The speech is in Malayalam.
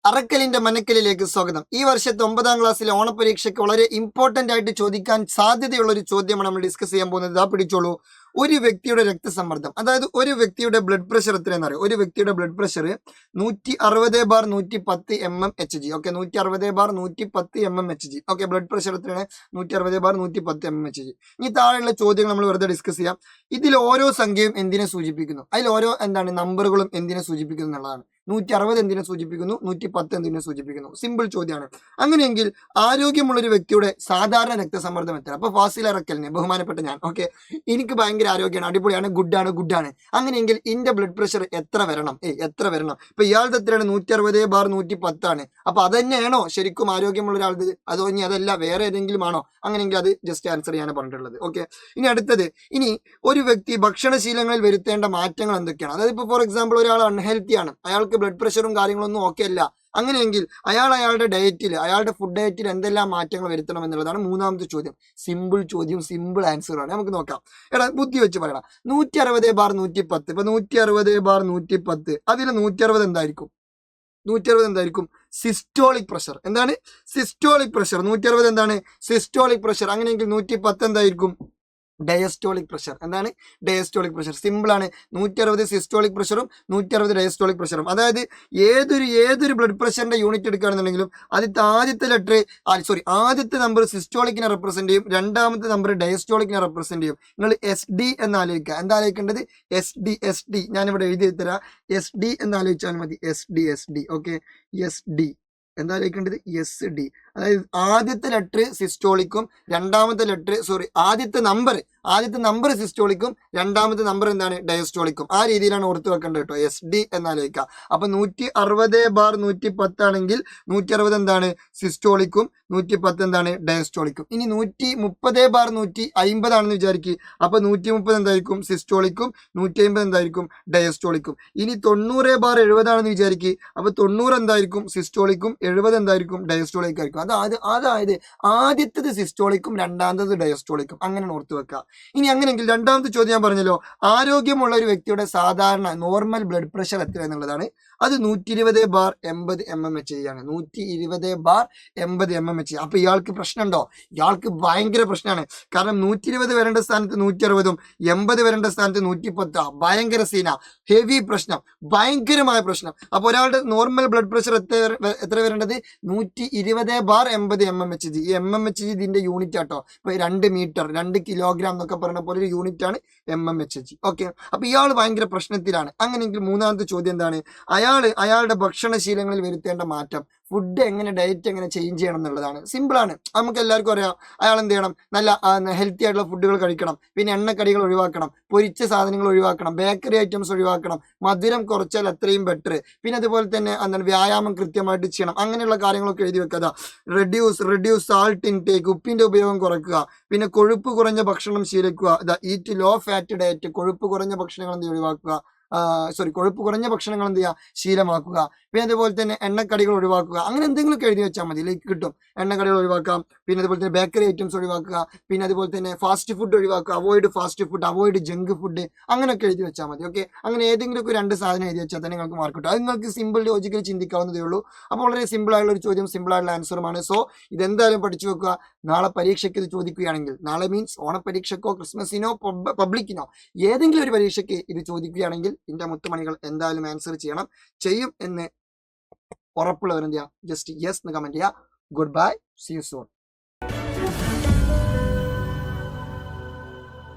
അറക്കലിന്റെ മനക്കലിലേക്ക് സ്വാഗതം. ഈ വർഷത്തെ 9ാം ക്ലാസ്സിലെ ഓണപരീക്ഷയ്ക്ക് വളരെ ഇമ്പോർട്ടന്റ് ആയിട്ട് ചോദിക്കാൻ സാധ്യതയുള്ള ഒരു ചോദ്യമാണ് നമ്മൾ ഡിസ്കസ് ചെയ്യാൻ പോകുന്നത്. ഇതാ പിടിച്ചോളൂ. ഒരു വ്യക്തിയുടെ രക്തസമ്മർദ്ദം, അതായത് ഒരു വ്യക്തിയുടെ ബ്ലഡ് പ്രഷർ എത്രയെന്ന് അറിയാം. ഒരു വ്യക്തിയുടെ blood pressure 160/110 mmHg. Okay, 160/110 mmHg. Okay, blood pressure എത്രയാണ്? 160/110 mmHg. ഇനി താഴെയുള്ള ചോദ്യങ്ങൾ നമ്മൾ വെറുതെ ഡിസ്കസ് ചെയ്യാം. ഇതിൽ ഓരോ സംഖ്യയും എന്തിനെ സൂചിപ്പിക്കുന്നു? അതിൽ ഓരോ നമ്പറുകളും എന്തിനെ സൂചിപ്പിക്കുന്നു എന്നുള്ളതാണ്. 160 എന്തിനെ സൂചിപ്പിക്കുന്നു, 110 എന്തിനെ സൂചിപ്പിക്കുന്നു? സിമ്പിൾ ചോദ്യമാണ്. അങ്ങനെയെങ്കിൽ ആരോഗ്യമുള്ള ഒരു വ്യക്തിയുടെ സാധാരണ രക്തസമ്മർദ്ദം എത്ര? അപ്പൊ ഫാസിൽ അറക്കലിന് ബഹുമാനപ്പെട്ട ഞാൻ, ഓക്കെ, എനിക്ക് ഭയങ്കര ആരോഗ്യമാണ്, അടിപൊളിയാണ്, ഗുഡാണ്. അങ്ങനെയെങ്കിൽ ഇന്റെ ബ്ലഡ് പ്രഷർ എത്ര വരണം? എത്ര വരണം? ഇപ്പൊ ഇയാളുടെ എത്രയാണ്? 160/110 ആണ്. അപ്പൊ അത് തന്നെയാണോ ശരിക്കും ആരോഗ്യമുള്ള ഒരാളത്? അതോ ഇനി അതല്ല വേറെ ഏതെങ്കിലും ആണോ? അങ്ങനെയെങ്കിൽ അത് ജസ്റ്റ് ആൻസർ ചെയ്യാൻ പറഞ്ഞിട്ടുള്ളത്. ഓക്കെ, ഇനി അടുത്തത്, ഇനി ഒരു വ്യക്തി ഭക്ഷണശീലങ്ങളിൽ വരുത്തേണ്ട മാറ്റങ്ങൾ എന്തൊക്കെയാണ്? അതായത് ഇപ്പൊ ഫോർ എക്സാമ്പിൾ ഒരാൾ അൺഹെൽത്തി ആണ്, അയാൾക്ക് ബ്ലഡ് പ്രഷറും കാര്യങ്ങളൊന്നും ഓക്കെ അല്ല. അങ്ങനെയെങ്കിൽ അയാളുടെ ഡയറ്റിൽ, അയാളുടെ ഫുഡ് ഡയറ്റിൽ എന്തെല്ലാം മാറ്റങ്ങൾ വരുത്തണം എന്നുള്ളതാണ് മൂന്നാമത്തെ ചോദ്യം. സിമ്പിൾ ചോദ്യം, സിമ്പിൾ ആൻസറാണ്. നമുക്ക് നോക്കാം. എടാ ബുദ്ധി വെച്ച് പറയണം. 160/110. ഇപ്പൊ 160/110 അതിൽ 160 എന്തായിരിക്കും? 160 എന്തായിരിക്കും? Systolic pressure. എന്താണ്? Systolic pressure. 160 എന്താണ്? Systolic pressure. അങ്ങനെയെങ്കിൽ 110 എന്തായിരിക്കും? Diastolic pressure. എന്താണ്? Diastolic pressure. സിമ്പിൾ ആണ്. 160 സിസ്റ്റോളിക് പ്രഷറും 160 ഡയസ്റ്റോളിക് പ്രഷറും. അതായത് ഏതൊരു ബ്ലഡ് പ്രഷറിന്റെ യൂണിറ്റ് എടുക്കുകയാണെന്നുണ്ടെങ്കിലും ആദ്യത്തെ നമ്പർ സിസ്റ്റോളിക്കിനെ റെപ്രസെന്റ് ചെയ്യും, രണ്ടാമത്തെ നമ്പർ ഡയസ്റ്റോളിക്കിനെ റെപ്രസെന്റ് ചെയ്യും. നിങ്ങൾ SD എന്ന് ആലോചിക്കുക. എന്താ ആലോചിക്കേണ്ടത്? SD. ഞാനിവിടെ എഴുതി തരാം. SD എന്ന് ആലോചിച്ചാൽ മതി. SD. ഓക്കെ, SD എന്താ ആലോചിക്കേണ്ടത്? SD. അതായത് ആദ്യത്തെ ലെറ്റർ സിസ്റ്റോളിക്കും ആദ്യത്തെ നമ്പർ സിസ്റ്റോളിക്കും രണ്ടാമത്തെ നമ്പർ എന്താണ്? ഡയസ്റ്റോളിക്കും. ആ രീതിയിലാണ് ഓർത്ത് വെക്കേണ്ടത് കേട്ടോ. SD എന്നാലോചിക്കുക. അപ്പൊ 160/110 ആണെങ്കിൽ 160 എന്താണ്? സിസ്റ്റോളിക്കും 110 എന്താണ്? ഡയസ്റ്റോളിക്കും. ഇനി 130/150 ആണെന്ന് വിചാരിക്കുക. അപ്പൊ 130 എന്തായിരിക്കും? സിസ്റ്റോളിക്കും 150 എന്തായിരിക്കും? ഡയസ്റ്റോളിക്കും. ഇനി 90/70 ആണെന്ന് വിചാരിക്കുക. അപ്പൊ 90 എന്തായിരിക്കും? സിസ്റ്റോളിക്കും 70 എന്തായിരിക്കും? ഡയസ്റ്റോളിക്കും ആയിരിക്കും. അതായത് ആദ്യത്തത് സിസ്റ്റോളിക്കും രണ്ടാമത്തത് ഡയസ്റ്റോളിക്കും. അങ്ങനെ ഓർത്ത് വെക്കുക. ഇനി അങ്ങനെയെങ്കിൽ രണ്ടാമത്തെ ചോദ്യം ഞാൻ പറഞ്ഞല്ലോ, ആരോഗ്യമുള്ള ഒരു വ്യക്തിയുടെ സാധാരണ നോർമൽ ബ്ലഡ് പ്രഷർ എത്ര എന്നുള്ളതാണ്. അത് 120/80 mmHg ആണ്. 120/80 mmHg. അപ്പൊ ഇയാൾക്ക് പ്രശ്നമുണ്ടോ? ഇയാൾക്ക് ഭയങ്കര പ്രശ്നമാണ്. കാരണം 120 വരേണ്ട സ്ഥാനത്ത് 160ഉം 80 വരേണ്ട സ്ഥാനത്ത് 110. ഭയങ്കര സീന, ഹെവി പ്രശ്നം, ഭയങ്കരമായ പ്രശ്നം. അപ്പൊ ഒരാളുടെ നോർമൽ ബ്ലഡ് പ്രഷർ എത്ര വരേണ്ടത്? 120/80 mmHg. ഈ mmHg ഇതിന്റെ യൂണിറ്റ് ആട്ടോ. ഇപ്പൊ 2 മീറ്റർ 2 കിലോഗ്രാം എന്നൊക്കെ പറയുന്ന പോലെ ഒരു യൂണിറ്റ് ആണ് mmHg. ഓക്കെ, അപ്പൊ ഇയാൾ ഭയങ്കര പ്രശ്നത്തിലാണ്. അങ്ങനെയെങ്കിൽ മൂന്നാമത്തെ ചോദ്യം എന്താണ്? അയാളുടെ ഭക്ഷണശീലങ്ങളിൽ വരുത്തേണ്ട മാറ്റം, ഫുഡ് ഡയറ്റ് എങ്ങനെ ചേഞ്ച് ചെയ്യണം എന്നുള്ളതാണ്. സിമ്പിൾ ആണ്, നമുക്ക് എല്ലാവർക്കും അറിയാം. അയാൾ എന്ത് ചെയ്യണം? നല്ല ഹെൽത്തി ആയിട്ടുള്ള ഫുഡുകൾ കഴിക്കണം, പിന്നെ എണ്ണക്കടികൾ ഒഴിവാക്കണം, പൊരിച്ച സാധനങ്ങൾ ഒഴിവാക്കണം, ബേക്കറി ഐറ്റംസ് ഒഴിവാക്കണം, മധുരം കുറച്ചാൽ അത്രയും ബെറ്റർ. പിന്നെ അതുപോലെ തന്നെ വ്യായാമം കൃത്യമായിട്ട് ചെയ്യണം. അങ്ങനെയുള്ള കാര്യങ്ങളൊക്കെ എഴുതി വെക്കുക. റെഡ്യൂസ് സാൾട്ട് ഇൻടേക്ക്, ഉപ്പിന്റെ ഉപയോഗം കുറയ്ക്കുക, പിന്നെ കൊഴുപ്പ് കുറഞ്ഞ ഭക്ഷണം ശീലിക്കുക. ഈറ്റ് ലോ ഫാറ്റ് ഡയറ്റ്, കൊഴുപ്പ് കുറഞ്ഞ ഭക്ഷണങ്ങൾ ഒഴിവാക്കുക. കൊഴുപ്പ് കുറഞ്ഞ ഭക്ഷണങ്ങൾ ശീലമാക്കുക. പിന്നെ അതുപോലെ തന്നെ എണ്ണക്കടികൾ ഒഴിവാക്കുക. അങ്ങനെ എന്തെങ്കിലുമൊക്കെ എഴുതി വെച്ചാൽ മതി, ലൈക്ക് കിട്ടും. എണ്ണക്കടികൾ ഒഴിവാക്കാം, പിന്നെ അതുപോലെ തന്നെ ബേക്കറി ഐറ്റംസ് ഒഴിവാക്കുക, പിന്നെ അതുപോലെ തന്നെ ഫാസ്റ്റ് ഫുഡ് ഒഴിവാക്കുക, avoid fast food, avoid junk food, അങ്ങനെയൊക്കെ എഴുതി വെച്ചാൽ മതി. ഓക്കെ, അങ്ങനെ ഏതെങ്കിലുമൊക്കെ 2 സാധനം എഴുതി വെച്ചാൽ തന്നെ നിങ്ങൾക്ക് മാർക്ക് കിട്ടും. അത് നിങ്ങൾക്ക് സിമ്പിൾ ലോജിക്കലി ചിന്തിക്കാവുന്നതേ ഉള്ളൂ. അപ്പോൾ വളരെ സിമ്പിൾ ആയിട്ടുള്ള ഒരു ചോദ്യം, സിമ്പിൾ ആയിട്ടുള്ള ആൻസറുമാണ്. സോ ഇതെന്തായാലും പഠിച്ചു വെക്കുക. നാളെ പരീക്ഷയ്ക്ക് ഇത് ചോദിക്കുകയാണെങ്കിൽ, നാളെ മീൻസ് ഓണപരീക്ഷക്കോ ക്രിസ്മസിനോ പബ്ലിക്കിനോ ഏതെങ്കിലും ഒരു പരീക്ഷയ്ക്ക് ഇത് ചോദിക്കുകയാണെങ്കിൽ ഇതിന്റെ മുത്തുമണികൾ എന്തായാലും ആൻസർ ചെയ്യും എന്ന് ഉറപ്പുള്ളവരെന്ത് ചെയ്യുക? ജസ്റ്റ് യെസ് എന്ന് കമന്റ് ചെയ്യുക. Good bye, see you soon.